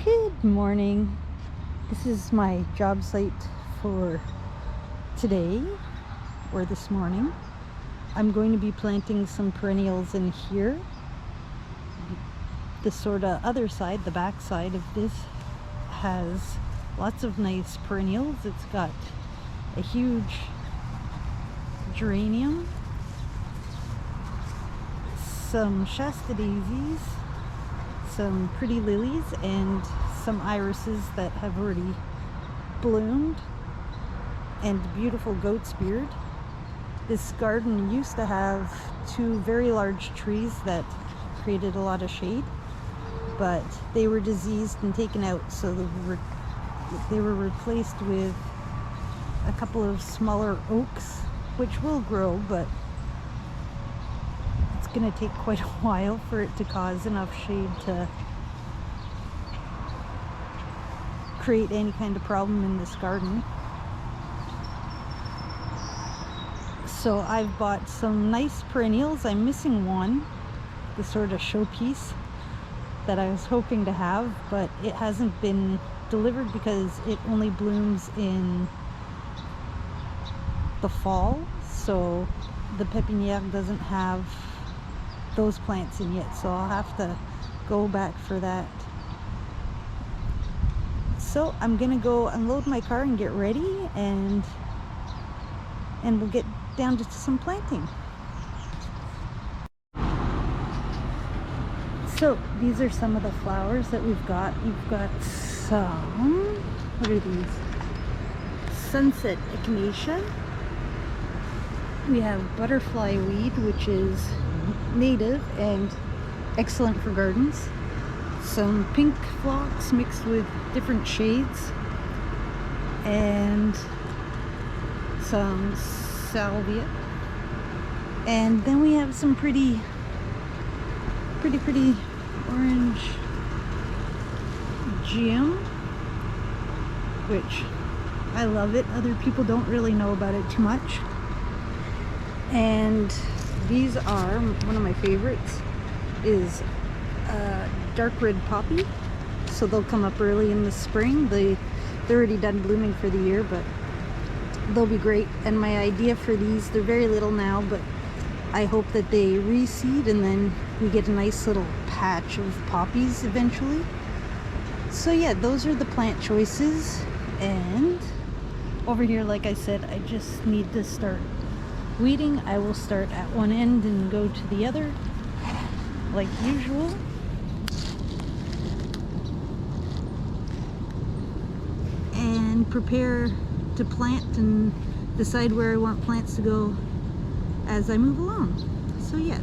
Good morning. This is my job site for today, or this morning. I'm going to be planting some perennials in here. The sort of other side, the back side of this, has lots of nice perennials. It's got a huge geranium, some Shasta daisies, some pretty lilies, and some irises that have already bloomed, and beautiful goat's beard. This garden used to have two very large trees that created a lot of shade, but they were diseased and taken out, so they were replaced with a couple of smaller oaks, which will grow, but it's going to take quite a while for it to cause enough shade to create any kind of problem in this garden. So I've bought some nice perennials. I'm missing one, the sort of showpiece that I was hoping to have, but it hasn't been delivered because it only blooms in the fall, so the pépinière doesn't have those plants in yet, so I'll have to go back for that. So I'm gonna go unload my car and get ready, and we'll get down to some planting. So these are some of the flowers that we've got. We've got some, what are these? Sunset echinacea. We have butterfly weed, which is native and excellent for gardens. Some pink phlox mixed with different shades, and some salvia. And then we have some pretty orange gem, which I love it. Other people don't really know about it too much. And these are, one of my favorites is dark red poppy. So they'll come up early in the spring. They're already done blooming for the year, but they'll be great. And my idea for these, they're very little now, but I hope that they reseed and then we get a nice little patch of poppies eventually. So yeah, those are the plant choices. And over here, like I said, I just need to start weeding. I will start at one end and go to the other like usual. And prepare to plant and decide where I want plants to go as I move along. So yeah.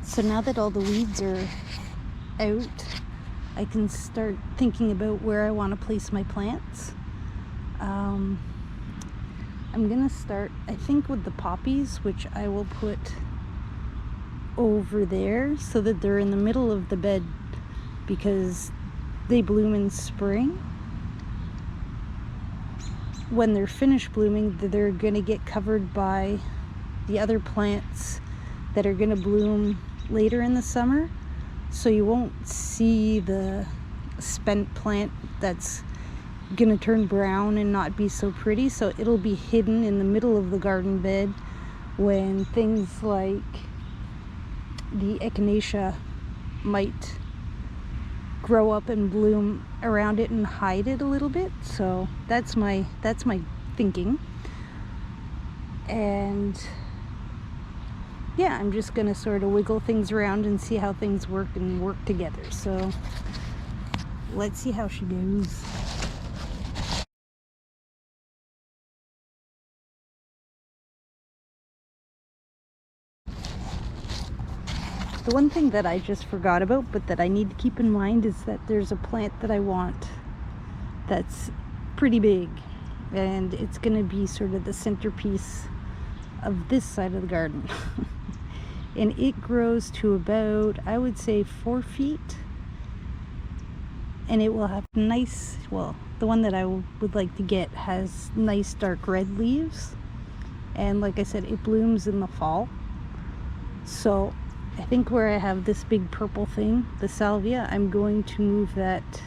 So now that all the weeds are out, I can start thinking about where I want to place my plants. I'm gonna start, I think, with the poppies, which I will put over there so that they're in the middle of the bed because they bloom in spring. When they're finished blooming, they're gonna get covered by the other plants that are gonna bloom later in the summer, so you won't see the spent plant that's gonna turn brown and not be so pretty. So it'll be hidden in the middle of the garden bed when things like the echinacea might grow up and bloom around it and hide it a little bit. So that's my thinking. And yeah, I'm just gonna sort of wiggle things around and see how things work together. So let's see how she goes. The one thing that I just forgot about, but that I need to keep in mind, is that there's a plant that I want that's pretty big, and it's gonna be sort of the centerpiece of this side of the garden. And it grows to about, I would say, 4 feet, and it will have nice, well, the one that I would like to get has nice dark red leaves, and like I said, it blooms in the fall. So I think where I have this big purple thing, the salvia, I'm going to move that,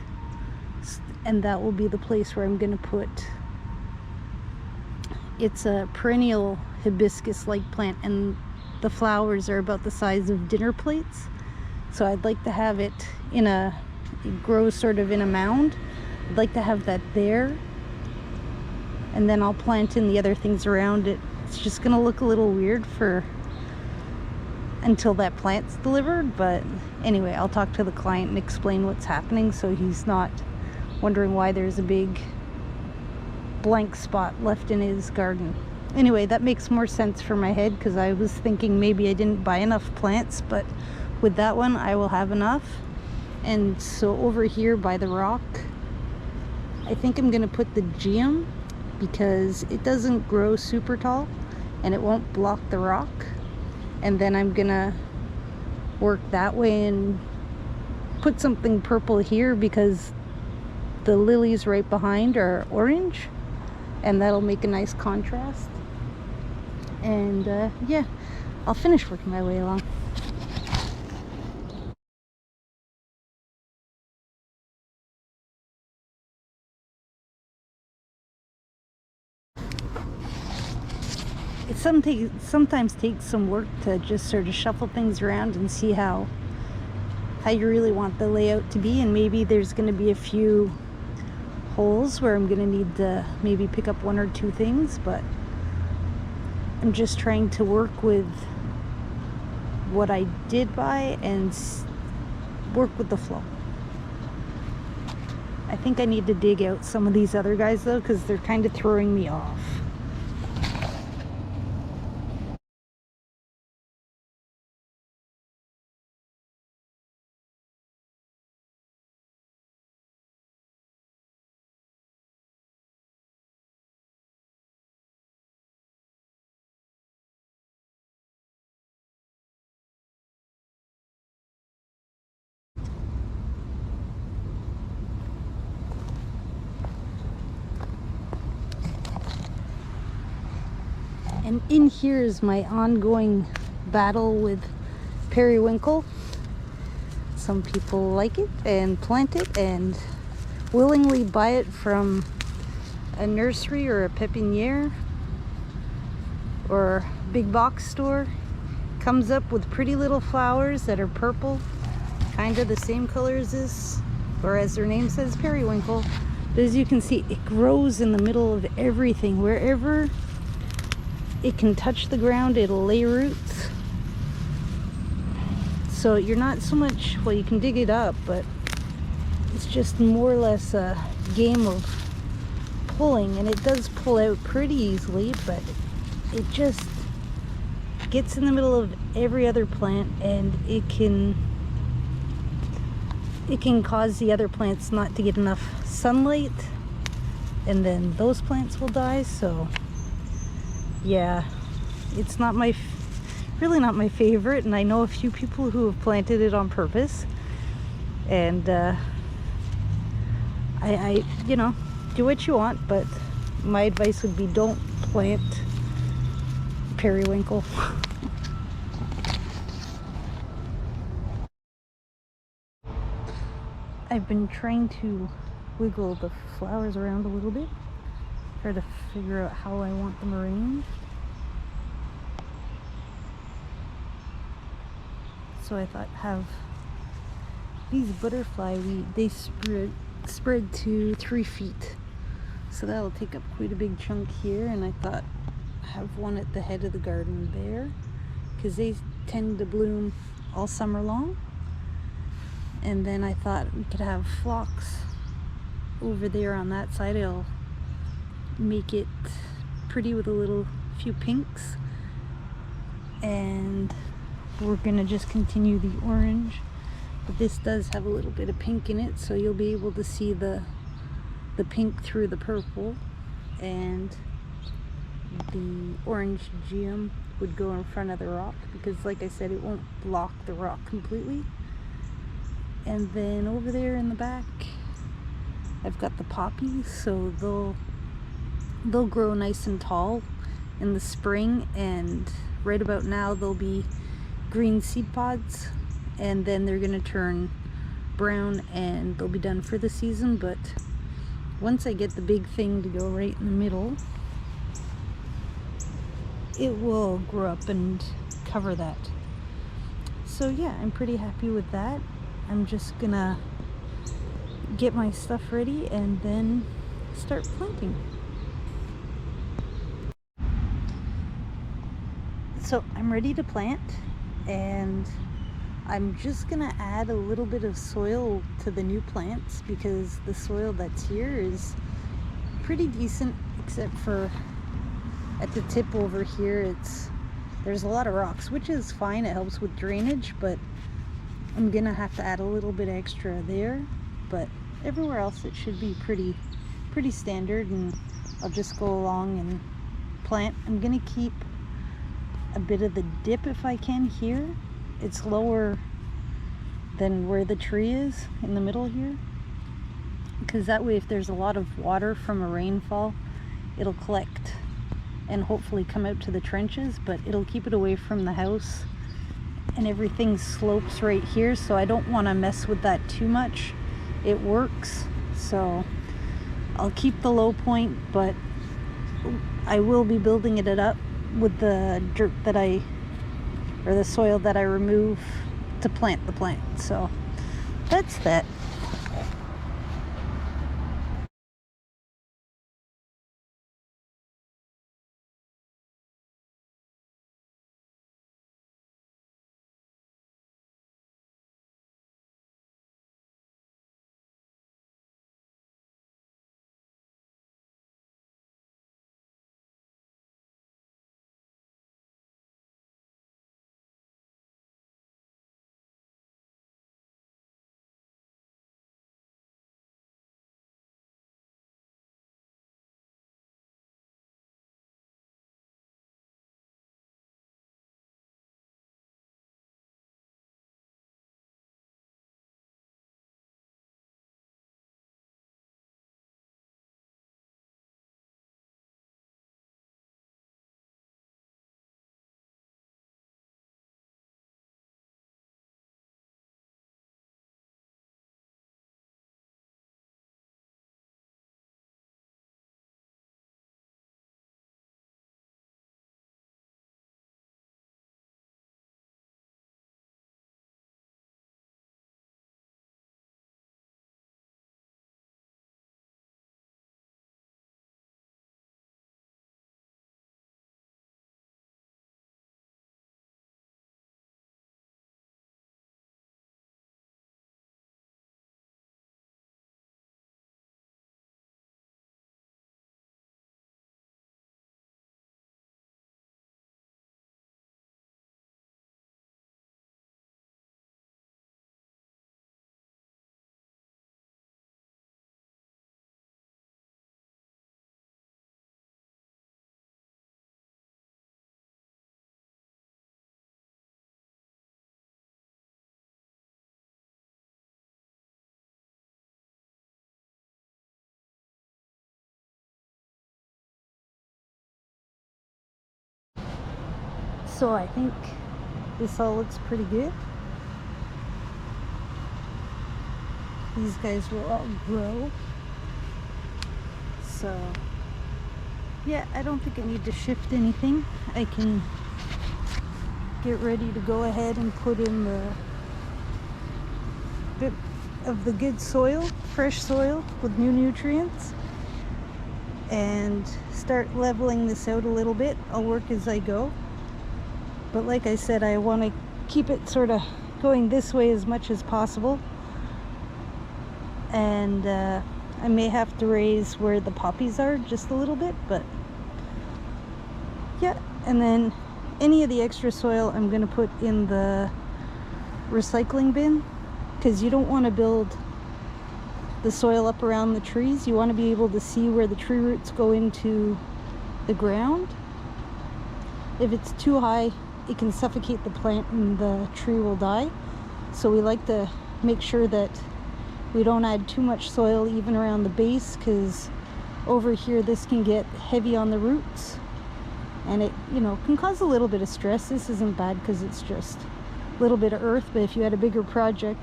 and that will be the place where I'm going to put, it's a perennial hibiscus-like plant, and the flowers are about the size of dinner plates. So I'd like to have it it grows sort of in a mound. I'd like to have that there, and then I'll plant in the other things around it. It's just going to look a little weird until that plant's delivered, but anyway, I'll talk to the client and explain what's happening so he's not wondering why there's a big blank spot left in his garden. Anyway, that makes more sense for my head, because I was thinking maybe I didn't buy enough plants, but with that one I will have enough. And so over here by the rock, I think I'm gonna put the geum, because it doesn't grow super tall and it won't block the rock. And then I'm gonna work that way and put something purple here, because the lilies right behind are orange, and that'll make a nice contrast. And yeah, I'll finish working my way along. It sometimes takes some work to just sort of shuffle things around and see how you really want the layout to be. And maybe there's going to be a few holes where I'm going to need to maybe pick up 1 or 2 things, but I'm just trying to work with what I did buy and work with the flow. I think I need to dig out some of these other guys though, because they're kind of throwing me off. And in here is my ongoing battle with periwinkle. Some people like it and plant it and willingly buy it from a nursery or a pepiniere or big box store. Comes up with pretty little flowers that are purple, kind of the same color as this, or as their name says, periwinkle. But as you can see, it grows in the middle of everything. Wherever it can touch the ground, it'll lay roots. So you're not so much, well, you can dig it up, but it's just more or less a game of pulling, and it does pull out pretty easily, but it just gets in the middle of every other plant, and it can cause the other plants not to get enough sunlight, and then those plants will die. So yeah, it's not really not my favorite, and I know a few people who have planted it on purpose, and I you know, do what you want, but my advice would be don't plant periwinkle. I've been trying to wiggle the flowers around a little bit, try to figure out how I want them arranged. So I thought have these butterfly they spread to 3 feet. So that'll take up quite a big chunk here, and I thought have one at the head of the garden there, because they tend to bloom all summer long. And then I thought we could have phlox over there on that side. It'll make it pretty with a few pinks. And we're gonna just continue the orange, but this does have a little bit of pink in it, so you'll be able to see the pink through the purple, and the orange geum would go in front of the rock because, like I said, it won't block the rock completely. And then over there in the back I've got the poppies, so they'll grow nice and tall in the spring, and right about now they'll be green seed pods, and then they're gonna turn brown and they'll be done for the season. But once I get the big thing to go right in the middle, it will grow up and cover that. So yeah, I'm pretty happy with that. I'm just gonna get my stuff ready and then start planting. So I'm ready to plant, and I'm just gonna add a little bit of soil to the new plants because the soil that's here is pretty decent, except for at the tip over here there's a lot of rocks, which is fine, it helps with drainage, but I'm gonna have to add a little bit extra there. But everywhere else it should be pretty standard, and I'll just go along and plant. I'm gonna keep a bit of the dip if I can here. It's lower than where the tree is in the middle here, because that way if there's a lot of water from a rainfall, it'll collect and hopefully come out to the trenches, but it'll keep it away from the house. And everything slopes right here, so I don't want to mess with that too much. It works, so I'll keep the low point, but I will be building it up with the dirt or the soil that I remove to plant the plant. So that's that. So I think this all looks pretty good. these guys will all grow. So yeah, I don't think I need to shift anything. I can get ready to go ahead and put in the bit of the good soil, fresh soil with new nutrients, and start leveling this out a little bit. I'll work as I go, but like I said, I want to keep it sort of going this way as much as possible, and I may have to raise where the poppies are just a little bit, but yeah. And then any of the extra soil I'm going to put in the recycling bin, because you don't want to build the soil up around the trees. You want to be able to see where the tree roots go into the ground. If it's too high, it can suffocate the plant and the tree will die. So we like to make sure that we don't add too much soil even around the base, because over here this can get heavy on the roots and it, you know, can cause a little bit of stress. This isn't bad because it's just a little bit of earth, but if you had a bigger project,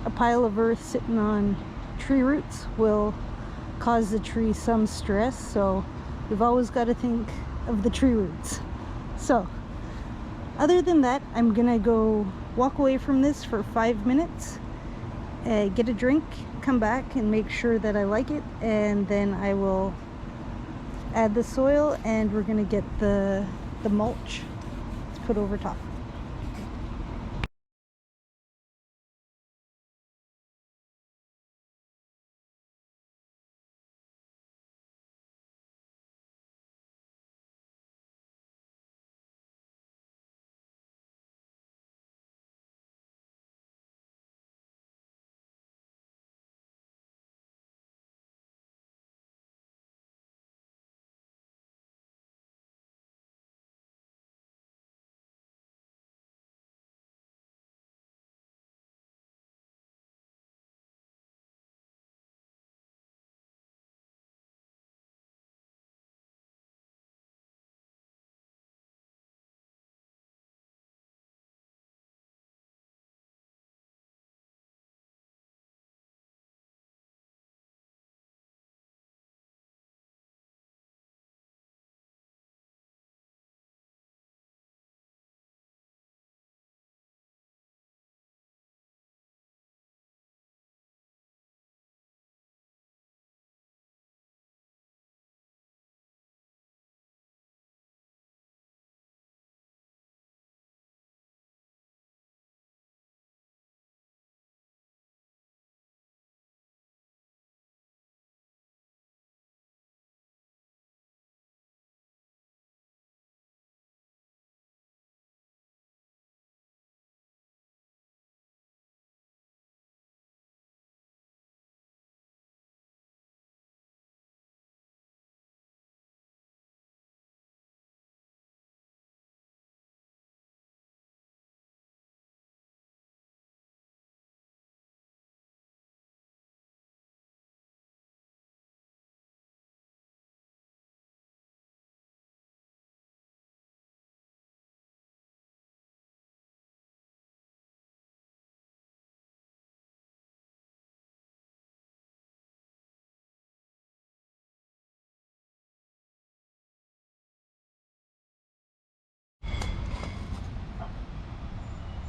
a pile of earth sitting on tree roots will cause the tree some stress. So you've always got to think of the tree roots. So other than that, I'm gonna go walk away from this for 5 minutes, get a drink, come back and make sure that I like it, and then I will add the soil and we're gonna get the mulch to put over top.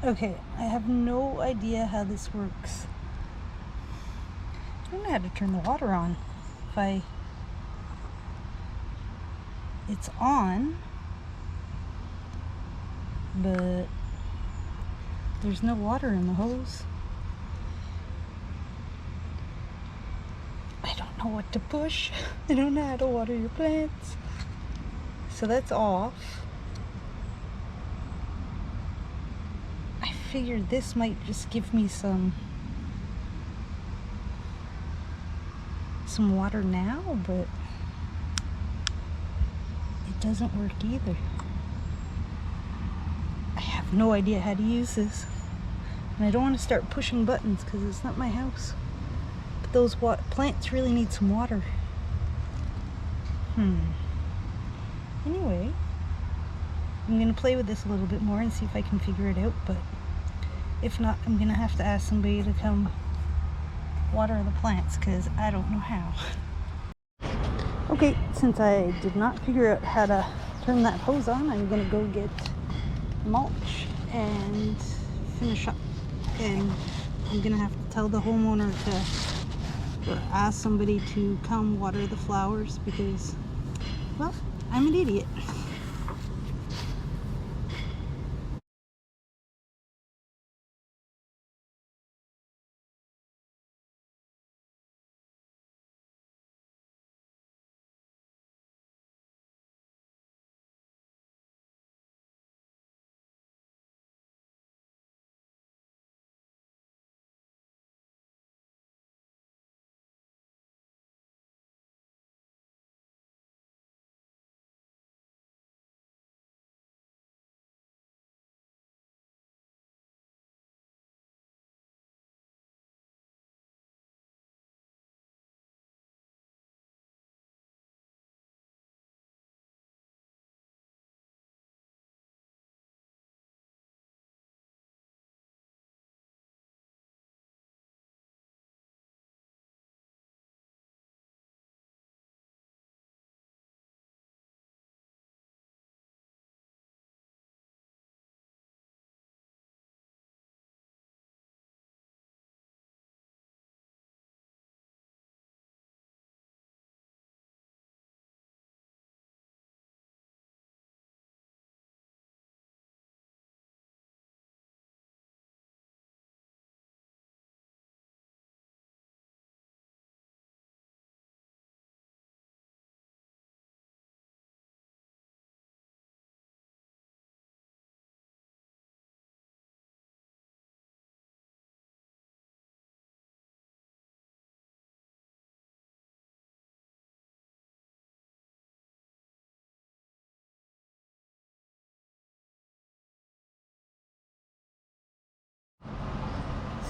Okay, I have no idea how this works. I don't know how to turn the water on. It's on, but there's no water in the hose. I don't know what to push. I don't know how to water your plants. So that's off. I figured this might just give me some water now, but it doesn't work either. I have no idea how to use this, and I don't want to start pushing buttons because it's not my house. But those plants really need some water. Anyway, I'm gonna play with this a little bit more and see if I can figure it out, but if not, I'm gonna have to ask somebody to come water the plants because I don't know how. Okay, since I did not figure out how to turn that hose on, I'm gonna go get mulch and finish up. And I'm gonna have to tell the homeowner to, or ask somebody to come water the flowers because, well, I'm an idiot.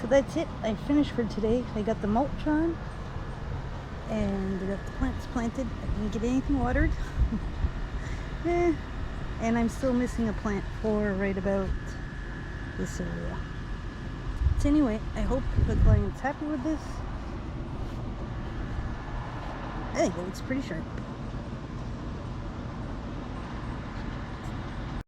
So that's it. I finished for today. I got the mulch on and I got the plants planted. I didn't get anything watered. And I'm still missing a plant for right about this area. So anyway, I hope the client's happy with this. I think it looks pretty sharp.